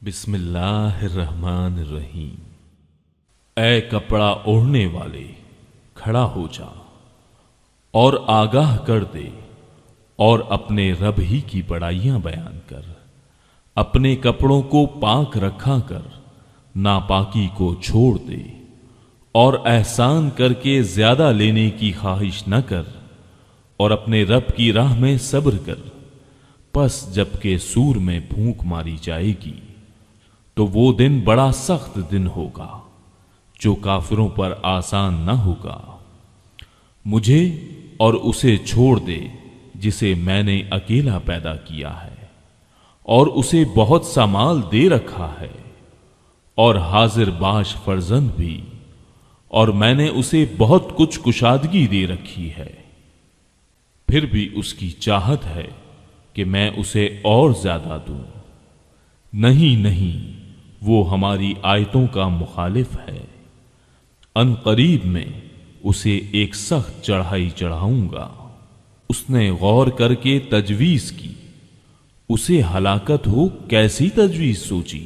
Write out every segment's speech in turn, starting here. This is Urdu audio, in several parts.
بسم اللہ الرحمن الرحیم۔ اے کپڑا اوڑھنے والے، کھڑا ہو جا اور آگاہ کر دے اور اپنے رب ہی کی بڑائیاں بیان کر۔ اپنے کپڑوں کو پاک رکھا کر ناپاکی کو چھوڑ دے اور احسان کر کے زیادہ لینے کی خواہش نہ کر اور اپنے رب کی راہ میں صبر کر۔ پس جب کہ سور میں پھونک ماری جائے گی تو وہ دن بڑا سخت دن ہوگا جو کافروں پر آسان نہ ہوگا۔ مجھے اور اسے چھوڑ دے جسے میں نے اکیلا پیدا کیا ہے اور اسے بہت سا مال دے رکھا ہے اور حاضر باش فرزند بھی، اور میں نے اسے بہت کچھ کشادگی دے رکھی ہے۔ پھر بھی اس کی چاہت ہے کہ میں اسے اور زیادہ دوں۔ نہیں نہیں، وہ ہماری آیتوں کا مخالف ہے۔ ان قریب میں اسے ایک سخت چڑھائی چڑھاؤں گا۔ اس نے غور کر کے تجویز کی، اسے ہلاکت ہو کیسی تجویز سوچی؟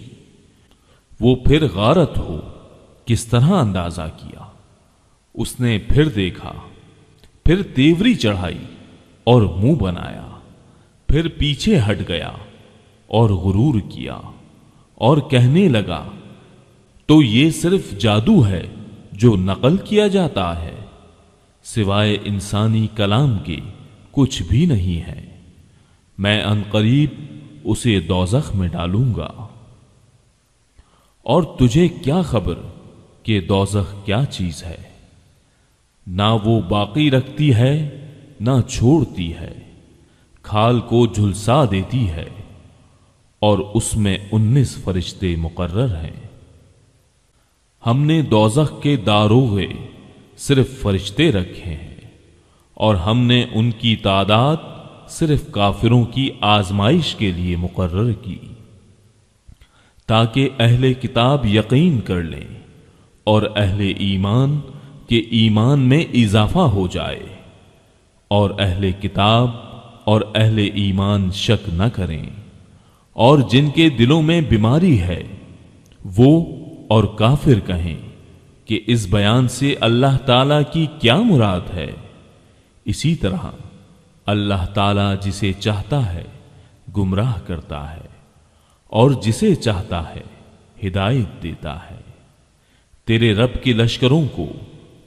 وہ پھر غارت ہو کس طرح اندازہ کیا؟ اس نے پھر دیکھا، پھر تیوری چڑھائی اور منہ بنایا، پھر پیچھے ہٹ گیا اور غرور کیا اور کہنے لگا تو یہ صرف جادو ہے جو نقل کیا جاتا ہے، سوائے انسانی کلام کے کچھ بھی نہیں ہے۔ میں عنقریب اسے دوزخ میں ڈالوں گا۔ اور تجھے کیا خبر کہ دوزخ کیا چیز ہے؟ نہ وہ باقی رکھتی ہے نہ چھوڑتی ہے، کھال کو جھلسا دیتی ہے، اور اس میں 19 فرشتے مقرر ہیں۔ ہم نے دوزخ کے داروغے صرف فرشتے رکھے ہیں، اور ہم نے ان کی تعداد صرف کافروں کی آزمائش کے لیے مقرر کی، تاکہ اہل کتاب یقین کر لیں اور اہل ایمان کے ایمان میں اضافہ ہو جائے، اور اہل کتاب اور اہل ایمان شک نہ کریں، اور جن کے دلوں میں بیماری ہے وہ اور کافر کہیں کہ اس بیان سے اللہ تعالی کی کیا مراد ہے۔ اسی طرح اللہ تعالی جسے چاہتا ہے گمراہ کرتا ہے اور جسے چاہتا ہے ہدایت دیتا ہے۔ تیرے رب کے لشکروں کو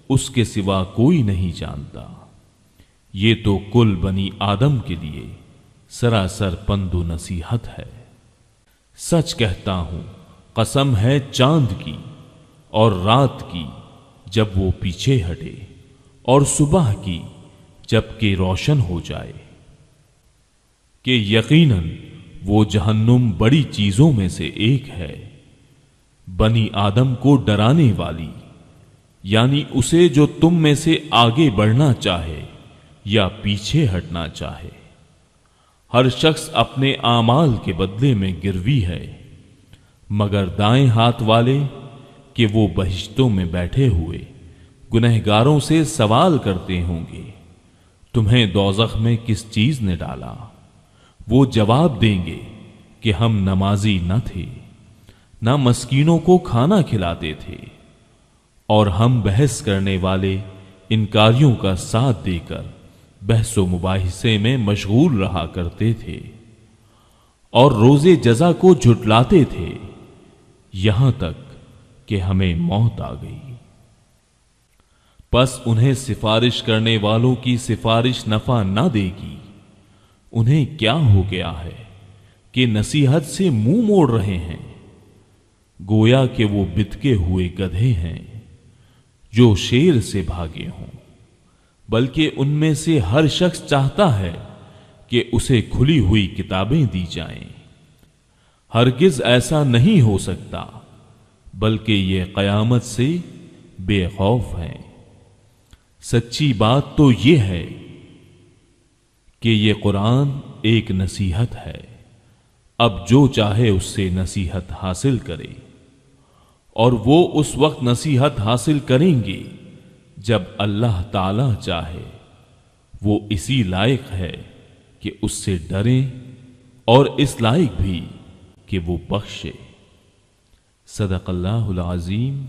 اس کے سوا کوئی نہیں جانتا۔ یہ تو کل بنی آدم کے لیے سراسر پند و نصیحت ہے۔ سچ کہتا ہوں، قسم ہے چاند کی اور رات کی جب وہ پیچھے ہٹے، اور صبح کی جب کہ روشن ہو جائے، کہ یقیناً وہ جہنم بڑی چیزوں میں سے ایک ہے، بنی آدم کو ڈرانے والی، یعنی اسے جو تم میں سے آگے بڑھنا چاہے یا پیچھے ہٹنا چاہے۔ ہر شخص اپنے اعمال کے بدلے میں گروی ہے، مگر دائیں ہاتھ والے کہ وہ بہشتوں میں بیٹھے ہوئے گنہگاروں سے سوال کرتے ہوں گے، تمہیں دوزخ میں کس چیز نے ڈالا؟ وہ جواب دیں گے کہ ہم نمازی نہ تھے، نہ مسکینوں کو کھانا کھلاتے تھے، اور ہم بحث کرنے والے انکاریوں کا ساتھ دے کر بحث و مباحثے میں مشغول رہا کرتے تھے، اور روز جزا کو جھٹلاتے تھے، یہاں تک کہ ہمیں موت آ گئی۔ پس انہیں سفارش کرنے والوں کی سفارش نفع نہ دے گی۔ انہیں کیا ہو گیا ہے کہ نصیحت سے منہ موڑ رہے ہیں؟ گویا کہ وہ بتکے ہوئے گدھے ہیں جو شیر سے بھاگے ہوں، بلکہ ان میں سے ہر شخص چاہتا ہے کہ اسے کھلی ہوئی کتابیں دی جائیں۔ ہرگز ایسا نہیں ہو سکتا، بلکہ یہ قیامت سے بے خوف ہیں۔ سچی بات تو یہ ہے کہ یہ قرآن ایک نصیحت ہے، اب جو چاہے اس سے نصیحت حاصل کرے، اور وہ اس وقت نصیحت حاصل کریں گے جب اللہ تعالی چاہے۔ وہ اسی لائق ہے کہ اس سے ڈریں اور اس لائق بھی کہ وہ بخشے۔ صدق اللہ العظیم۔